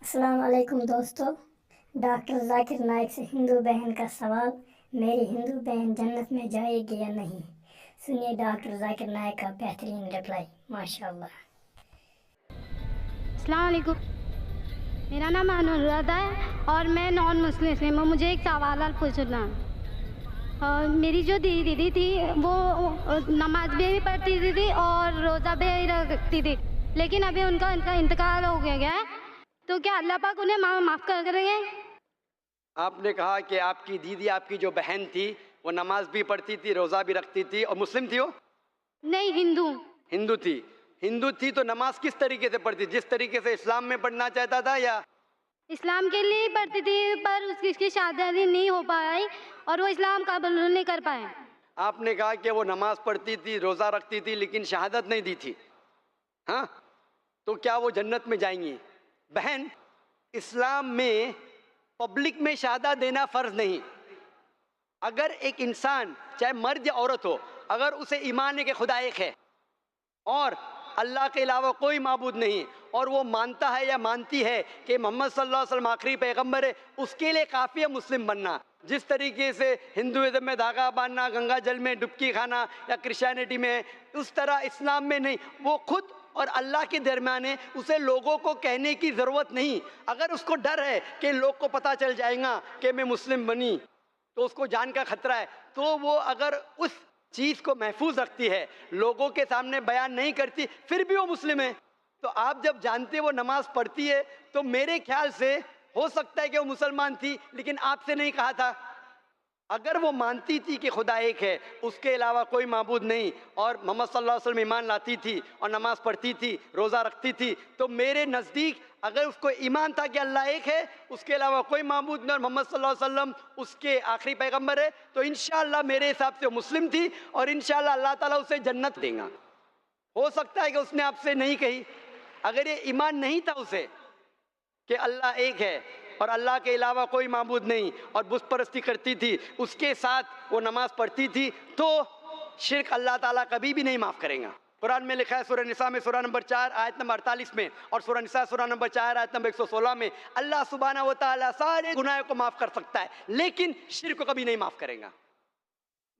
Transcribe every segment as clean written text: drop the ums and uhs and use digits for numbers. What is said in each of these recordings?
अस्सलाम वालेकुम दोस्तों। डॉक्टर जाकिर नाइक से हिंदू बहन का सवाल, मेरी हिंदू बहन जन्नत में जाएगी या नहीं। सुनिए डॉक्टर जाकिर नाइक का बेहतरीन रिप्लाई। माशाअल्लाह। अस्सलाम वालेकुम। मेरा नाम अनुराधा है और मैं नॉन मुस्लिम हूँ। मुझे एक सवाल पूछना। मेरी जो दीदी थी वो नमाज भी पढ़ती थी और रोज़ा भी रखती थी, लेकिन अभी उनका इंतकाल हो गया है, तो क्या अल्लाह पाक उन्हें माफ़ कर करेंगे? आपने कहा कि आपकी दीदी, आपकी जो बहन थी, वो नमाज भी पढ़ती थी, रोज़ा भी रखती थी और मुस्लिम थी वो? नहीं, हिंदू। हिंदू थी। हिंदू थी तो नमाज किस तरीके से पढ़ती, जिस तरीके से इस्लाम में पढ़ना चाहता था, या? इस्लाम के लिए पढ़ती थी, पर उसकी शादी नहीं हो पाई और वो इस्लाम कबूल नहीं कर पाए। आपने कहा कि वो नमाज पढ़ती थी, रोज़ा रखती थी, लेकिन शहादत नहीं दी थी। हाँ, तो क्या वो जन्नत में जाएंगी? बहन, इस्लाम में पब्लिक में शहादत देना फ़र्ज नहीं। अगर एक इंसान, चाहे मर्द या औरत हो, अगर उसे ईमान है कि खुदा एक है और अल्लाह के अलावा कोई माबूद नहीं, और वो मानता है या मानती है कि मोहम्मद सल्लल्लाहु अलैहि वसल्लम आखिरी पैगंबर है, उसके लिए काफ़ी है मुस्लिम बनना। जिस तरीके से हिंदुइज्म में धागा बांधना, गंगा जल में डुबकी खाना या क्रिश्चियनिटी में, उस तरह इस्लाम में नहीं। वो खुद और अल्लाह के दरमियान है, उसे लोगों को कहने की ज़रूरत नहीं। अगर उसको डर है कि लोग को पता चल जाएगा कि मैं मुस्लिम बनी, तो उसको जान का खतरा है, तो वो अगर उस चीज़ को महफूज रखती है, लोगों के सामने बयान नहीं करती, फिर भी वो मुस्लिम है। तो आप जब जानते वो नमाज पढ़ती है, तो मेरे ख्याल से हो सकता है कि वो मुसलमान थी, लेकिन आपसे नहीं कहा था। अगर वो मानती थी कि खुदा एक है, उसके अलावा कोई माबूद नहीं, और मोहम्मद सल्लल्लाहु अलैहि वसल्लम ईमान लाती थी और नमाज पढ़ती थी, रोज़ा रखती थी, तो मेरे नज़दीक अगर उसको ईमान था कि अल्लाह एक है, उसके अलावा कोई माबूद नहीं और मोहम्मद सल्लल्लाहु अलैहि वसल्लम उसके आखिरी पैगंबर है, तो इंशाअल्लाह मेरे हिसाब से वो मुस्लिम थी और इंशाअल्लाह अल्लाह ताला उसे जन्नत देगा। हो सकता है कि उसने आपसे नहीं कही। अगर ये ईमान नहीं था उसे कि अल्लाह एक है और अल्लाह के अलावा कोई माबूद नहीं, और बुत परस्ती करती थी, उसके साथ वो नमाज पढ़ती थी, तो शिर्क अल्लाह ताला कभी भी नहीं माफ़ करेगा। कुरान में लिखा है सूरह निसा में सूरह नंबर 4 आयत नंबर 48 में, और सूरह निसा सूरह नंबर 4 आयत नंबर 116 में, अल्लाह सुब्हानहू व तआला सारे गुनाहों को माफ़ कर सकता है, लेकिन शिर्क को कभी नहीं माफ़ करेगा।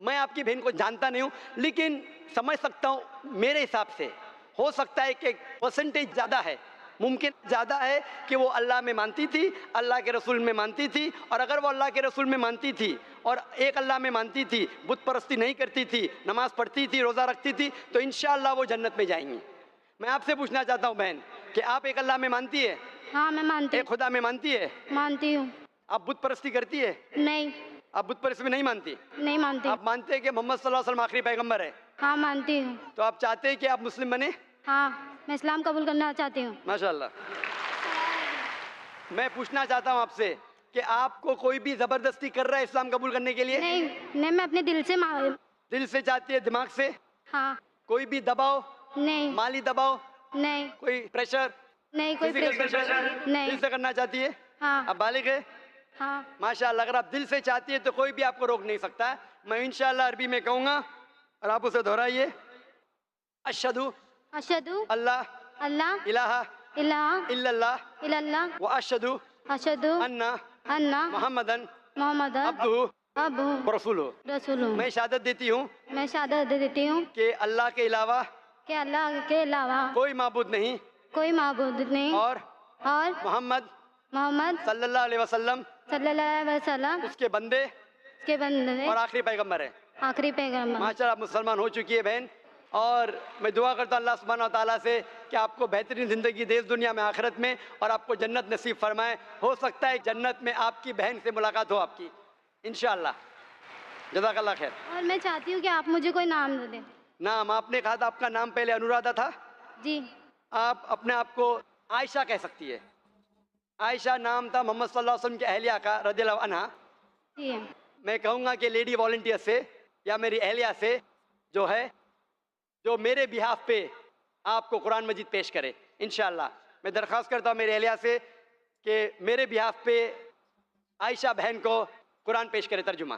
मैं आपकी बहन को जानता नहीं हूँ, लेकिन समझ सकता हूँ मेरे हिसाब से हो सकता है कि परसेंटेज ज़्यादा है, मुमकिन ज़्यादा है कि वो अल्लाह में मानती थी, अल्लाह के रसूल में मानती थी, और अगर वो अल्लाह के रसूल में मानती थी और एक अल्लाह में मानती थी, बुत परस्ती नहीं करती थी, नमाज़ पढ़ती थी, रोज़ा रखती थी, तो इंशाअल्लाह वो जन्नत में जाएंगी। मैं आपसे पूछना चाहता हूँ बहन, कि आप एक अल्लाह में मानती है? हाँ, मैं मानती एक खुदा में मानती है? मानती हूँ। आप बुत परस्ती करती है? नहीं, आप बुत परस्ती में नहीं मानती? नहीं मानती। आप मानते हैं कि मोहम्मद सल्लल्लाहु अलैहि वसल्लम आखिरी पैगंबर है? हाँ, मानती हूँ। तो आप चाहते हैं कि आप मुस्लिम बने? हाँ, मैं इस्लाम कबूल करना चाहती हूँ। माशाअल्लाह। मैं पूछना चाहता हूँ आपसे कि आपको कोई भी ज़बरदस्ती कर रहा है इस्लाम कबूल करने के लिए? नहीं, नहीं, मैं अपने दिल से दिल से चाहती है, दिमाग से? हाँ। कोई भी दबाव, नहीं, माली दबाव, नहीं, कोई प्रेशर, नहीं, कोई फिजिकल प्रेशर, नहीं। दिल से करना चाहती है? हाँ, आप बालिग है? हाँ। माशाअल्लाह। अगर आप दिल से चाहती है तो कोई भी आपको रोक नहीं सकता। मैं इंशाअल्लाह अरबी में कहूँगा और आप उसे दोहराइए। अशहदु अशहदु अल्लाह अल्लाह इलाहा इलाहा इल्लल्लाह इल्लल्लाह व अशहदु अशहदु अन्ना अन्ना मुहम्मदन मोहम्मदन अब्दुहु व अब्दुहु रसूलुहु। रसूलुहु। मैं शहादत देती हूँ मैं शहादत देती हूँ कि अल्लाह के अलावा कि अल्लाह के अलावा कोई माबूद नहीं, कोई माबूद नहीं, और और मोहम्मद मोहम्मद सल्लल्लाहु अलैहि वसल्लम सल्लल्लाहु अलैहि वसल्लम उसके बंदे के बंदे और आखिरी पैगंबर है। आखिरी पैगंबर। माशाअल्लाह, आप मुसलमान हो चुकी है बहन, और मैं दुआ करता हूँ अल्लाह सुब्हानहू व तआला से कि आपको बेहतरीन ज़िंदगी दे इस दुनिया में, आखिरत में, और आपको जन्नत नसीब फरमाए। हो सकता है जन्नत में आपकी बहन से मुलाकात हो आपकी, इंशाअल्लाह। जज़ाकल्लाह खैर। और मैं चाहती हूँ कि आप मुझे कोई नाम दे दें। नाम आपने कहा था, आपका नाम पहले अनुराधा था, जी। आप अपने आप को आयशा कह सकती है। आयशा नाम था मोहम्मद सल्लल्लाहु अलैहि वसल्लम के अहलिया का, रज़ियल्लाहु अन्हा। जी। मैं कहूँगा कि लेडी वॉलंटियर से या मेरी अहलिया से जो है, जो मेरे बिहाफ पे आपको कुरान मजीद पेश करे, इंशाअल्लाह। मैं दरख्वास्त करता हूँ मेरे अहलिया से कि मेरे बिहाफ पे आयशा बहन को कुरान पेश करे, तर्जुमा।